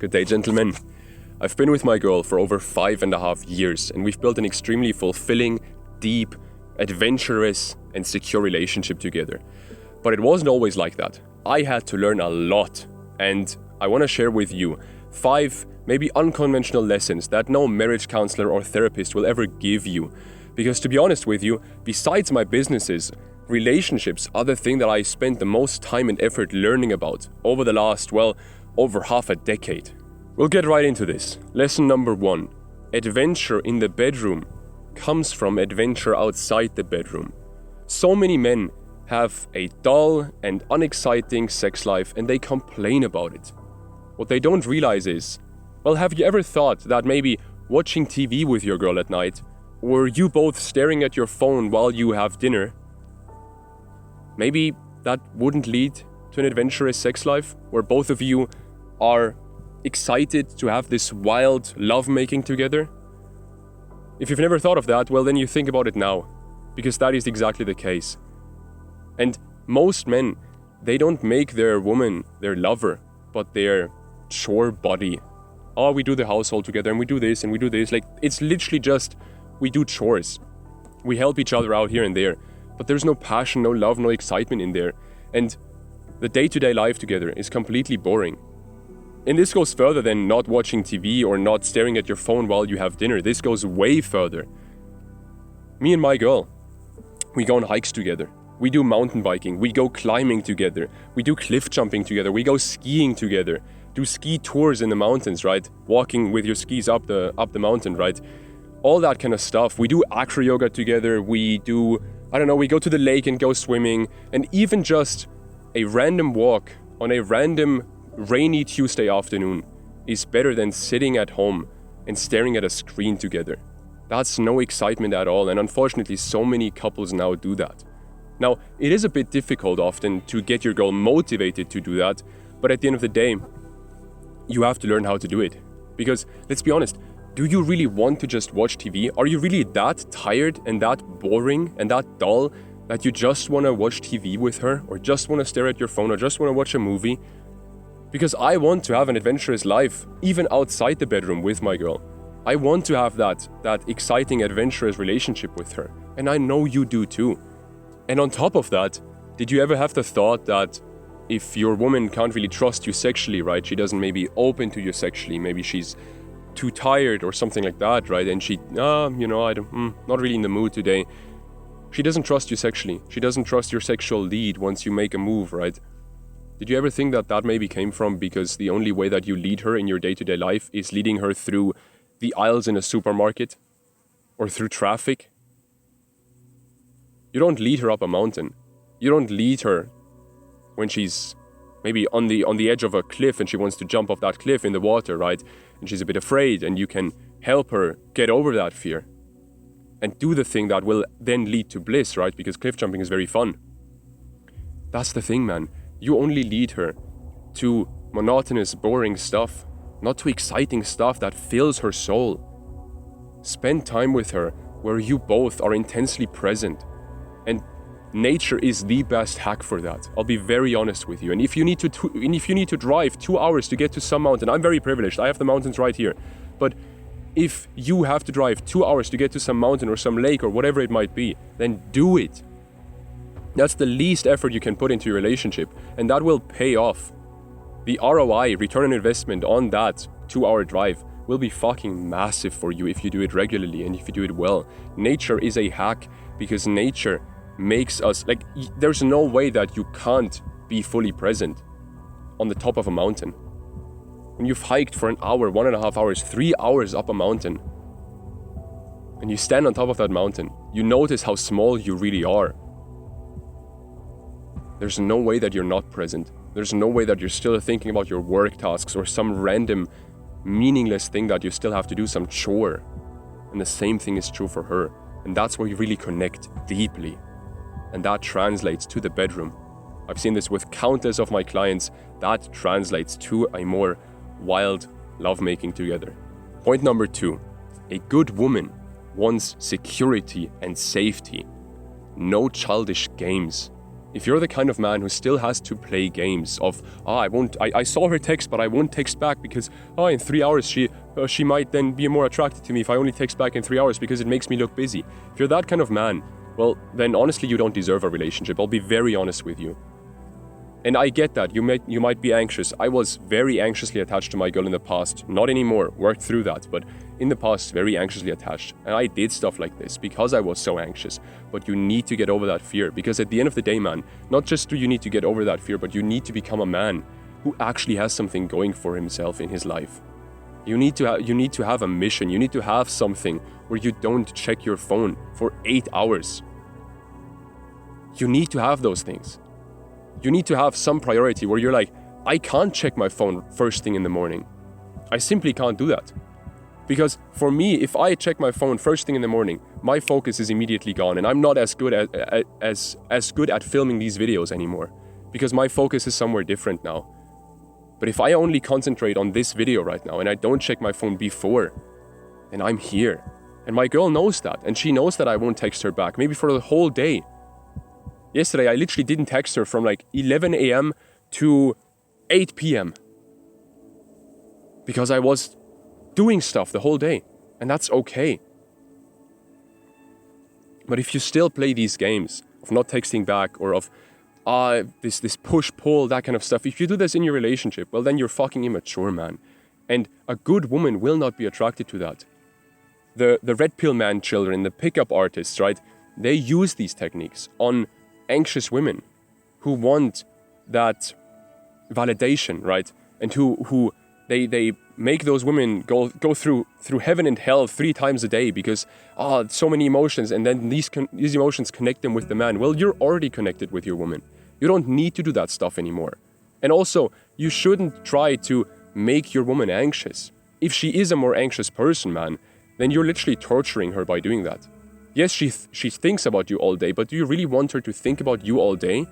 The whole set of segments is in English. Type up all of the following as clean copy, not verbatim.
Good day, gentlemen. I've been with my girl for over 5.5 years, and we've built an extremely fulfilling, deep, adventurous, and secure relationship together. But it wasn't always like that. I had to learn a lot, and I want to share with you 5 maybe unconventional lessons that no marriage counselor or therapist will ever give you. Because to be honest with you, besides my businesses, relationships are the thing that I spent the most time and effort learning about over the last, over half a decade. We'll get right into this. Lesson number 1. Adventure in the bedroom comes from adventure outside the bedroom. So many men have a dull and unexciting sex life and they complain about it. What they don't realize is, have you ever thought that maybe watching TV with your girl at night, or you both staring at your phone while you have dinner, maybe that wouldn't lead to an adventurous sex life where both of you are excited to have this wild lovemaking together? If you've never thought of that, then you think about it now, because that is exactly the case. And most men, they don't make their woman their lover, but their chore buddy. Oh, we do the household together and we do this and we do this. It's literally just, we do chores. We help each other out here and there. But there's no passion, no love, no excitement in there. And the day-to-day life together is completely boring. And this goes further than not watching TV or not staring at your phone while you have dinner. This goes way further. Me and my girl, we go on hikes together. We do mountain biking. We go climbing together. We do cliff jumping together. We go skiing together. Do ski tours in the mountains, right? Walking with your skis up the mountain, right? All that kind of stuff. We do acro yoga together. We do, we go to the lake and go swimming. And even just a random walk on a random rainy Tuesday afternoon is better than sitting at home and staring at a screen together. That's no excitement at all. And unfortunately, so many couples now do that. Now, it is a bit difficult often to get your girl motivated to do that. But at the end of the day, you have to learn how to do it. Because, let's be honest, do you really want to just watch TV? Are you really that tired and that boring and that dull that you just want to watch TV with her, or just want to stare at your phone, or just want to watch a movie? Because I want to have an adventurous life, even outside the bedroom with my girl. I want to have that exciting, adventurous relationship with her. And I know you do too. And on top of that, did you ever have the thought that if your woman can't really trust you sexually, right? She doesn't maybe open to you sexually. Maybe she's too tired or something like that, right? And she, not really in the mood today. She doesn't trust you sexually. She doesn't trust your sexual lead once you make a move, right? Did you ever think that maybe came from because the only way that you lead her in your day-to-day life is leading her through the aisles in a supermarket or through traffic? You don't lead her up a mountain. You don't lead her when she's maybe on the edge of a cliff and she wants to jump off that cliff in the water, right? And she's a bit afraid, and you can help her get over that fear and do the thing that will then lead to bliss, right? Because cliff jumping is very fun. That's the thing, man. You only lead her to monotonous, boring stuff, not to exciting stuff that fills her soul. Spend time with her where you both are intensely present. And nature is the best hack for that. I'll be very honest with you. And if you need to drive 2 hours to get to some mountain, I'm very privileged. I have the mountains right here. But if you have to drive 2 hours to get to some mountain or some lake or whatever it might be, then do it. That's the least effort you can put into your relationship, and that will pay off. The ROI, return on investment on that 2-hour drive, will be fucking massive for you if you do it regularly and if you do it well. Nature is a hack because nature makes us, there's no way that you can't be fully present on the top of a mountain. When you've hiked for an hour, 1.5 hours, 3 hours up a mountain, and you stand on top of that mountain, you notice how small you really are. There's no way that you're not present. There's no way that you're still thinking about your work tasks or some random meaningless thing that you still have to do, some chore. And the same thing is true for her. And that's where you really connect deeply. And that translates to the bedroom. I've seen this with countless of my clients. That translates to a more wild lovemaking together. Point number 2. A good woman wants security and safety. No childish games. If you're the kind of man who still has to play games of, I saw her text, but I won't text back because, in 3 hours she might then be more attracted to me if I only text back in 3 hours because it makes me look busy. If you're that kind of man, well, then honestly, you don't deserve a relationship. I'll be very honest with you. And I get that. You might be anxious. I was very anxiously attached to my girl in the past. Not anymore. Worked through that. But in the past, very anxiously attached. And I did stuff like this because I was so anxious. But you need to get over that fear. Because at the end of the day, man, not just do you need to get over that fear, but you need to become a man who actually has something going for himself in his life. You need to have a mission. You need to have something where you don't check your phone for 8 hours. You need to have those things. You need to have some priority where you're like, I can't check my phone first thing in the morning. I simply can't do that. Because for me, if I check my phone first thing in the morning, my focus is immediately gone, and I'm not as good at filming these videos anymore, because my focus is somewhere different now. But if I only concentrate on this video right now and I don't check my phone before, then I'm here. And my girl knows that, and she knows that I won't text her back, maybe for the whole day. Yesterday, I literally didn't text her from like 11 a.m. to 8 p.m. because I was doing stuff the whole day, and that's okay. But if you still play these games of not texting back or of this push-pull, that kind of stuff, if you do this in your relationship, well, then you're fucking immature, man. And a good woman will not be attracted to that. The red pill man children, the pickup artists, right? They use these techniques on anxious women who want that validation, right? And who they make those women go through heaven and hell 3 times a day because so many emotions, and then these emotions connect them with the man. Well, you're already connected with your woman. You don't need to do that stuff anymore. And also, you shouldn't try to make your woman anxious. If she is a more anxious person, man, then you're literally torturing her by doing that. Yes, she thinks about you all day, but do you really want her to think about you all day?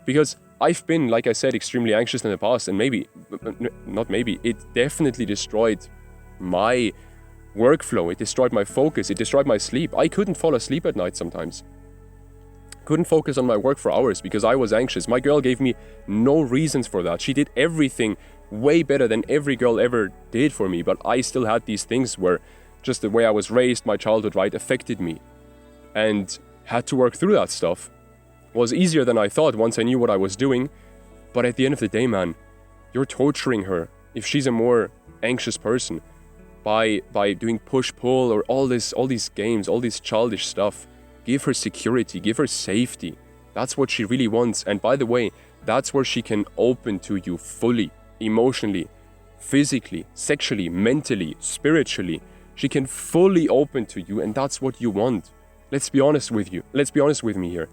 Because I've been, like I said, extremely anxious in the past, and it definitely destroyed my workflow. It destroyed my focus. It destroyed my sleep. I couldn't fall asleep at night sometimes. Couldn't focus on my work for hours because I was anxious. My girl gave me no reasons for that. She did everything way better than every girl ever did for me, but I still had these things where just the way I was raised, my childhood, right, affected me. And had to work through that stuff. It was easier than I thought once I knew what I was doing. But at the end of the day, man, you're torturing her if she's a more anxious person by doing push-pull or all these games, all this childish stuff. Give her security, give her safety. That's what she really wants. And by the way, that's where she can open to you fully, emotionally, physically, sexually, mentally, spiritually. She can fully open to you, and that's what you want. Let's be honest with you. Let's be honest with me here.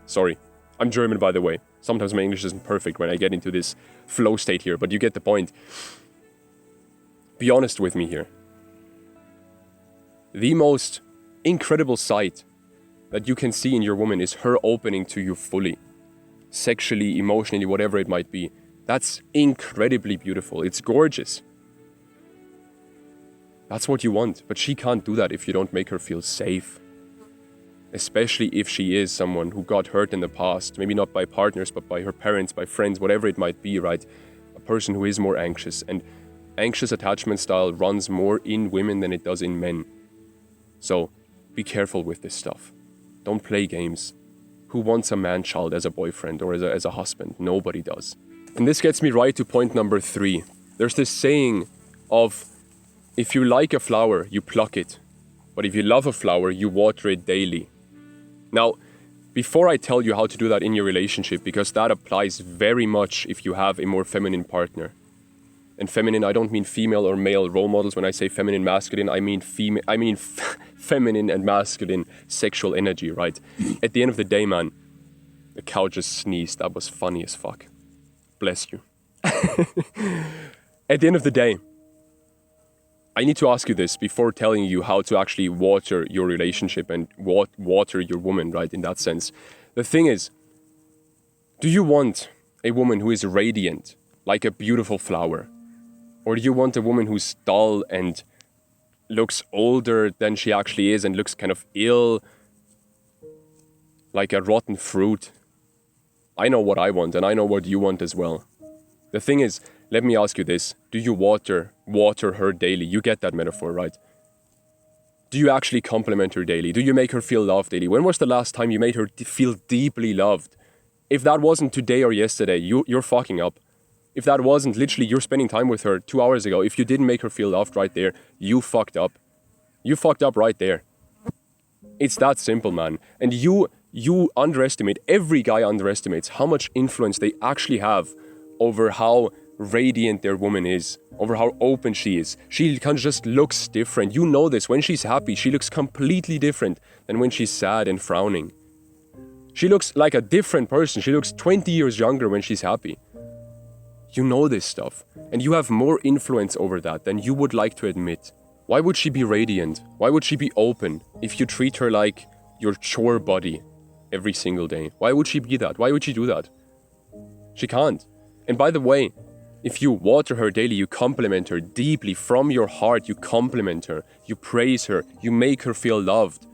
Sorry, I'm German, by the way. Sometimes my English isn't perfect when I get into this flow state here, but you get the point. Be honest with me here. The most incredible sight that you can see in your woman is her opening to you fully. Sexually, emotionally, whatever it might be. That's incredibly beautiful. It's gorgeous. That's what you want, but she can't do that if you don't make her feel safe. Especially if she is someone who got hurt in the past, maybe not by partners, but by her parents, by friends, whatever it might be, right? A person who is more anxious, and anxious attachment style runs more in women than it does in men. So, be careful with this stuff. Don't play games. Who wants a man-child as a boyfriend or as a husband? Nobody does. And this gets me right to point number 3. There's this saying of, if you like a flower, you pluck it. But if you love a flower, you water it daily. Now, before I tell you how to do that in your relationship, because that applies very much if you have a more feminine partner. And feminine, I don't mean female or male role models. When I say feminine, masculine, I mean feminine and masculine sexual energy, right? At the end of the day, man, the cow just sneezed. That was funny as fuck. Bless you. At the end of the day, I need to ask you this before telling you how to actually water your relationship and water your woman, right, in that sense. The thing is, do you want a woman who is radiant, like a beautiful flower? Or do you want a woman who's dull and looks older than she actually is and looks kind of ill? like a rotten fruit. I know what I want, and I know what you want as well. The thing is, let me ask you this. Do you water her daily? You get that metaphor, right? Do you actually compliment her daily? Do you make her feel loved daily? When was the last time you made her feel deeply loved? If that wasn't today or yesterday, you're fucking up. If that wasn't literally you're spending time with her 2 hours ago, if you didn't make her feel loved right there, you fucked up. You fucked up right there. It's that simple, man. And you underestimate, every guy underestimates how much influence they actually have over how radiant their woman is, over how open she is. She kind of just looks different. You know this. When she's happy, she looks completely different than when she's sad and frowning. She looks like a different person. She looks 20 years younger when she's happy. You know this stuff. And you have more influence over that than you would like to admit. Why would she be radiant? Why would she be open if you treat her like your chore buddy every single day? Why would she be that? Why would she do that? She can't. And by the way, if you water her daily, you compliment her deeply from your heart, you compliment her, you praise her, you make her feel loved.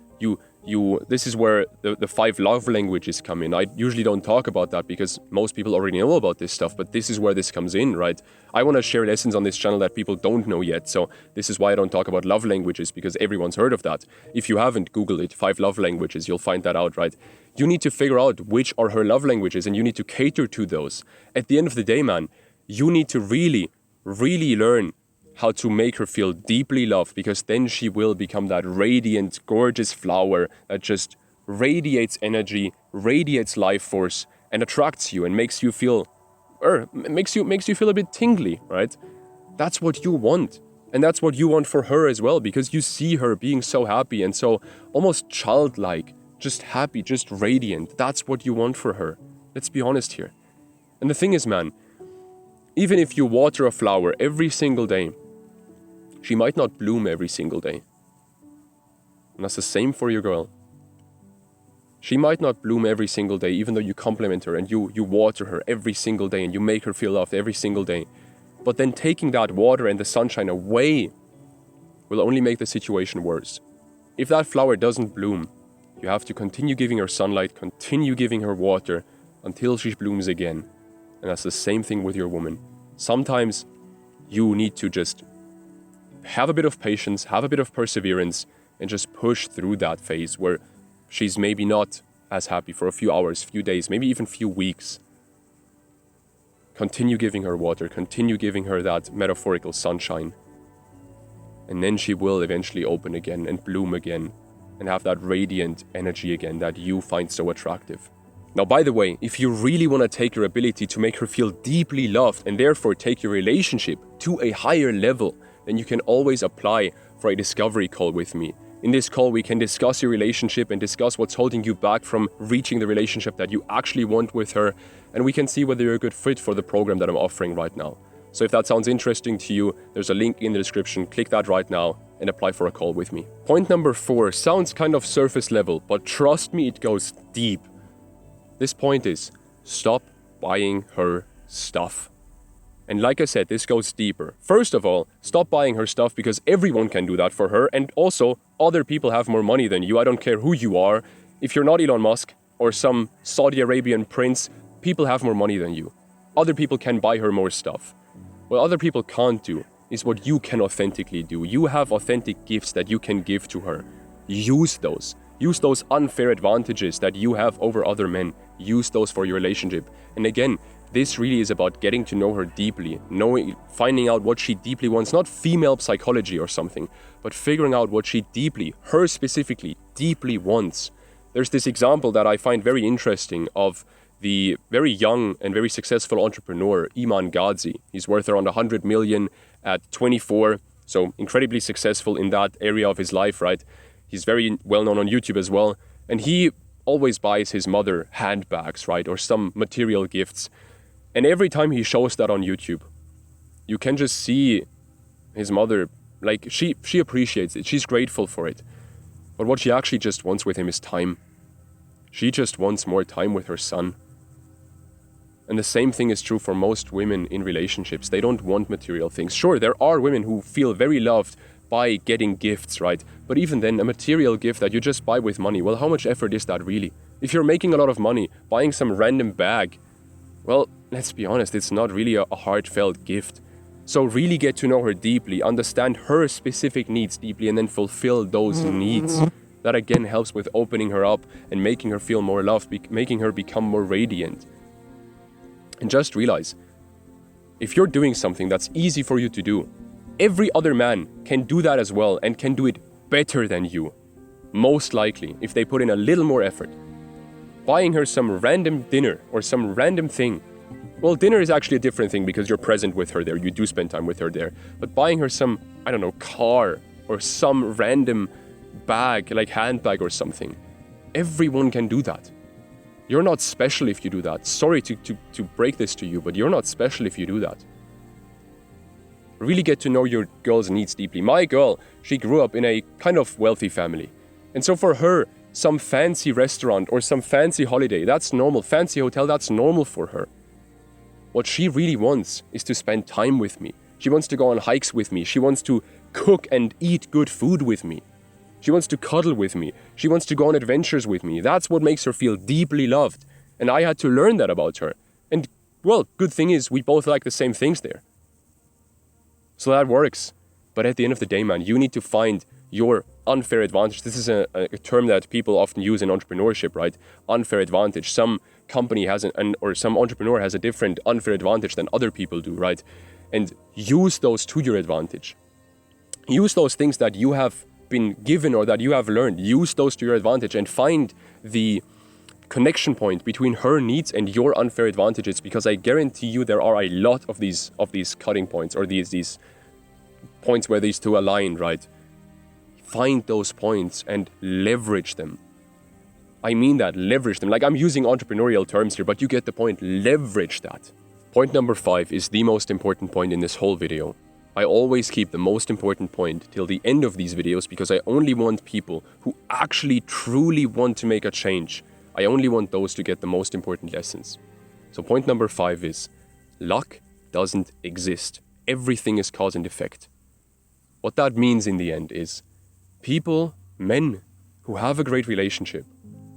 This is where the 5 love languages come in. I usually don't talk about that because most people already know about this stuff, but this is where this comes in, right? I want to share lessons on this channel that people don't know yet, so this is why I don't talk about love languages, because everyone's heard of that. If you haven't, Google it, 5 love languages, you'll find that out, right? You need to figure out which are her love languages and you need to cater to those. At the end of the day, man, you need to really, really learn how to make her feel deeply loved, because then she will become that radiant, gorgeous flower that just radiates energy, radiates life force, and attracts you and makes you feel, makes you feel a bit tingly, right? That's what you want. And that's what you want for her as well, because you see her being so happy and so almost childlike, just happy, just radiant. That's what you want for her. Let's be honest here. And the thing is, man, even if you water a flower every single day, she might not bloom every single day. And that's the same for your girl. She might not bloom every single day, even though you compliment her and you water her every single day and you make her feel loved every single day. But then taking that water and the sunshine away will only make the situation worse. If that flower doesn't bloom, you have to continue giving her sunlight, continue giving her water until she blooms again. And that's the same thing with your woman. Sometimes you need to just have a bit of patience, have a bit of perseverance, and just push through that phase where she's maybe not as happy for a few hours, few days, maybe even few weeks. Continue giving her water, continue giving her that metaphorical sunshine. And then she will eventually open again and bloom again and have that radiant energy again that you find so attractive. Now, by the way, if you really want to take your ability to make her feel deeply loved and therefore take your relationship to a higher level, then you can always apply for a discovery call with me. In this call, we can discuss your relationship and discuss what's holding you back from reaching the relationship that you actually want with her, and we can see whether you're a good fit for the program that I'm offering right now. So if that sounds interesting to you, there's a link in the description. Click that right now and apply for a call with me. Point number 4 sounds kind of surface level, but trust me, it goes deep. This point is, stop buying her stuff. And like I said, this goes deeper. First of all, stop buying her stuff because everyone can do that for her. And also, other people have more money than you. I don't care who you are. If you're not Elon Musk or some Saudi Arabian prince, people have more money than you. Other people can buy her more stuff. What other people can't do is what you can authentically do. You have authentic gifts that you can give to her. Use those. Use those unfair advantages that you have over other men. Use those for your relationship. And again, this really is about getting to know her deeply, finding out what she deeply wants, not female psychology or something, but figuring out what she deeply, her specifically, deeply wants. There's this example that I find very interesting of the very young and very successful entrepreneur, Iman Gadzhi. He's worth around 100 million at 24, so incredibly successful in that area of his life, right? He's very well known on YouTube as well, and he always buys his mother handbags, right, or some material gifts. And every time he shows that on YouTube, you can just see his mother, like, she appreciates it. She's grateful for it. But what she actually just wants with him is time. She just wants more time with her son. And the same thing is true for most women in relationships. They don't want material things. Sure, there are women who feel very loved by getting gifts, right? But even then, a material gift that you just buy with money, well, how much effort is that really? If you're making a lot of money, buying some random bag, well, let's be honest, it's not really a heartfelt gift. So really get to know her deeply, understand her specific needs deeply, and then fulfill those needs. That again helps with opening her up and making her feel more loved, making her become more radiant. And just realize, if you're doing something that's easy for you to do, every other man can do that as well and can do it better than you. Most likely, if they put in a little more effort. Buying her some random dinner or some random thing. Well, dinner is actually a different thing because you're present with her there. You do spend time with her there. But buying her some, I don't know, car or some random bag, like handbag or something. Everyone can do that. You're not special if you do that. Sorry to break this to you, but you're not special if you do that. Really get to know your girl's needs deeply. My girl, she grew up in a kind of wealthy family. And so for her, some fancy restaurant or some fancy holiday, that's normal. Fancy hotel, that's normal for her. What she really wants is to spend time with me. She wants to go on hikes with me. She wants to cook and eat good food with me. She wants to cuddle with me. She wants to go on adventures with me. That's what makes her feel deeply loved. And I had to learn that about her. And, well, good thing is we both like the same things there. So that works. But at the end of the day, man, you need to find your unfair advantage. This is a term that people often use in entrepreneurship, right? Unfair advantage. Some company has or some entrepreneur has a different unfair advantage than other people do, right? And use those to your advantage. Use those things that you have been given or that you have learned. Use those to your advantage and find the connection point between her needs and your unfair advantages, because I guarantee you there are a lot of these cutting points or these points where these two align, right? Find those points and leverage them. I mean that, leverage them. Like, I'm using entrepreneurial terms here, but you get the point. Leverage that. Point number 5 is the most important point in this whole video. I always keep the most important point till the end of these videos because I only want people who actually truly want to make a change. I only want those to get the most important lessons. So point number 5 is, luck doesn't exist. Everything is cause and effect. What that means in the end is, people, men, who have a great relationship,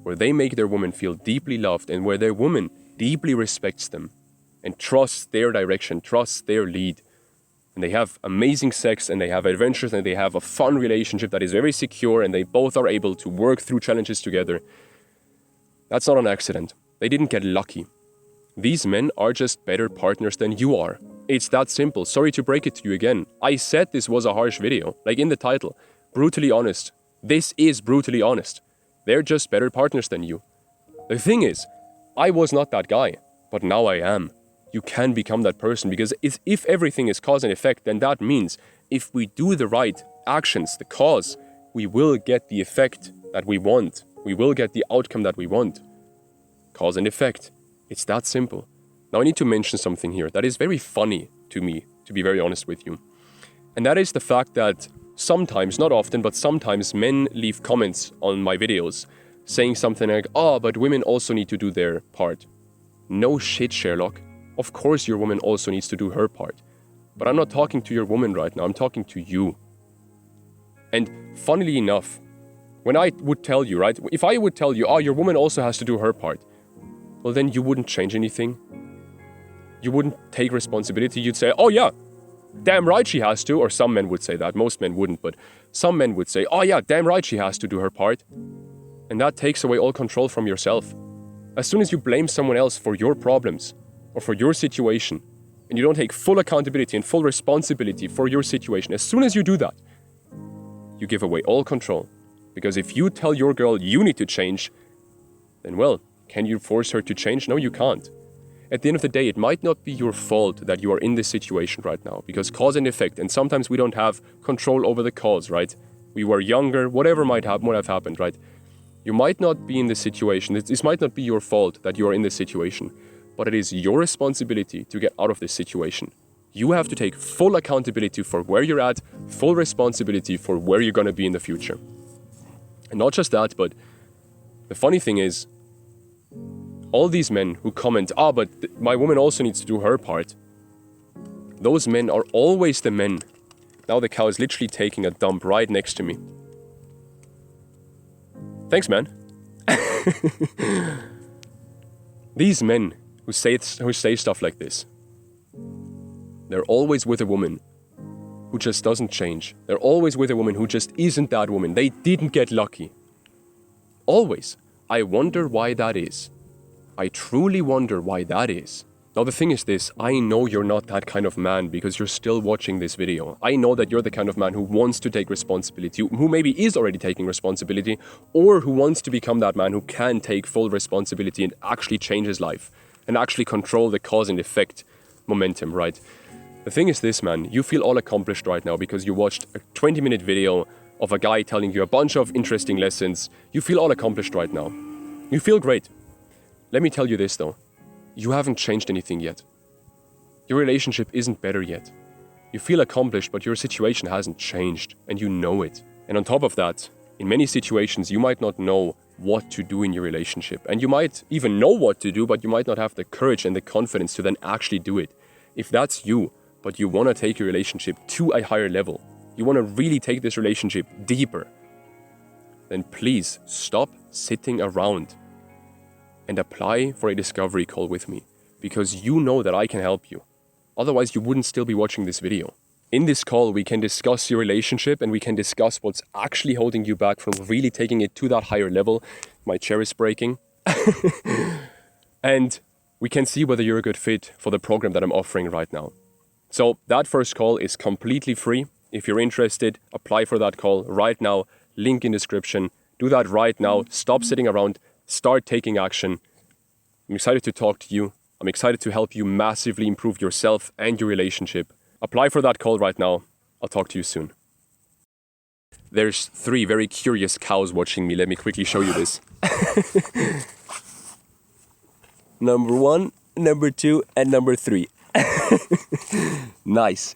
where they make their woman feel deeply loved and where their woman deeply respects them and trusts their direction, trusts their lead, and they have amazing sex and they have adventures and they have a fun relationship that is very secure and they both are able to work through challenges together. That's not an accident. They didn't get lucky. These men are just better partners than you are. It's that simple. Sorry to break it to you again. I said this was a harsh video, like in the title. Brutally honest. This is brutally honest. They're just better partners than you. The thing is, I was not that guy, but now I am. You can become that person because if everything is cause and effect, then that means if we do the right actions, the cause, we will get the effect that we want. We will get the outcome that we want. Cause and effect. It's that simple. Now I need to mention something here that is very funny to me, to be very honest with you. And that is the fact that sometimes, not often, but sometimes men leave comments on my videos saying something like, but women also need to do their part. No shit, Sherlock. Of course your woman also needs to do her part. But I'm not talking to your woman right now, I'm talking to you. And funnily enough, when I would tell you, right, if I would tell you, your woman also has to do her part, well then you wouldn't change anything. You wouldn't take responsibility. You'd say, yeah, damn right she has to, or some men would say that. Most men wouldn't, but some men would say, yeah, damn right she has to do her part. And that takes away all control from yourself. As soon as you blame someone else for your problems or for your situation, and you don't take full accountability and full responsibility for your situation, as soon as you do that, you give away all control. Because if you tell your girl you need to change, then well, can you force her to change? No, you can't. At the end of the day, it might not be your fault that you are in this situation right now, because cause and effect, and sometimes we don't have control over the cause, right? We were younger, whatever might have happened, right? You might not be in this situation. This might not be your fault that you are in this situation, but it is your responsibility to get out of this situation. You have to take full accountability for where you're at, full responsibility for where you're going to be in the future. And not just that, but the funny thing is, all these men who comment, but my woman also needs to do her part, those men are always the men. Now the cow is literally taking a dump right next to me. Thanks, man. These men who say stuff like this, they're always with a woman who just doesn't change. They're always with a woman who just isn't that woman. They didn't get lucky. Always. I wonder why that is. I truly wonder why that is. Now the thing is this, I know you're not that kind of man because you're still watching this video. I know that you're the kind of man who wants to take responsibility, who maybe is already taking responsibility, or who wants to become that man who can take full responsibility and actually change his life and actually control the cause and effect momentum, right? The thing is this, man, you feel all accomplished right now because you watched a 20-minute video of a guy telling you a bunch of interesting lessons. You feel all accomplished right now. You feel great. Let me tell you this though. You haven't changed anything yet. Your relationship isn't better yet. You feel accomplished, but your situation hasn't changed, and you know it. And on top of that, in many situations, you might not know what to do in your relationship. And you might even know what to do, but you might not have the courage and the confidence to then actually do it. If that's you, but you want to take your relationship to a higher level, you want to really take this relationship deeper, then please stop sitting around and apply for a discovery call with me, because you know that I can help you. Otherwise, you wouldn't still be watching this video. In this call, we can discuss your relationship and we can discuss what's actually holding you back from really taking it to that higher level. My chair is breaking. And we can see whether you're a good fit for the program that I'm offering right now. So that first call is completely free. If you're interested, apply for that call right now. Link in description. Do that right now. Stop sitting around. Start taking action. I'm excited to talk to you. I'm excited to help you massively improve yourself and your relationship. Apply for that call right now. I'll talk to you soon. There's 3 very curious cows watching me. Let me quickly show you this. Number 1, number 2, and number 3. Nice.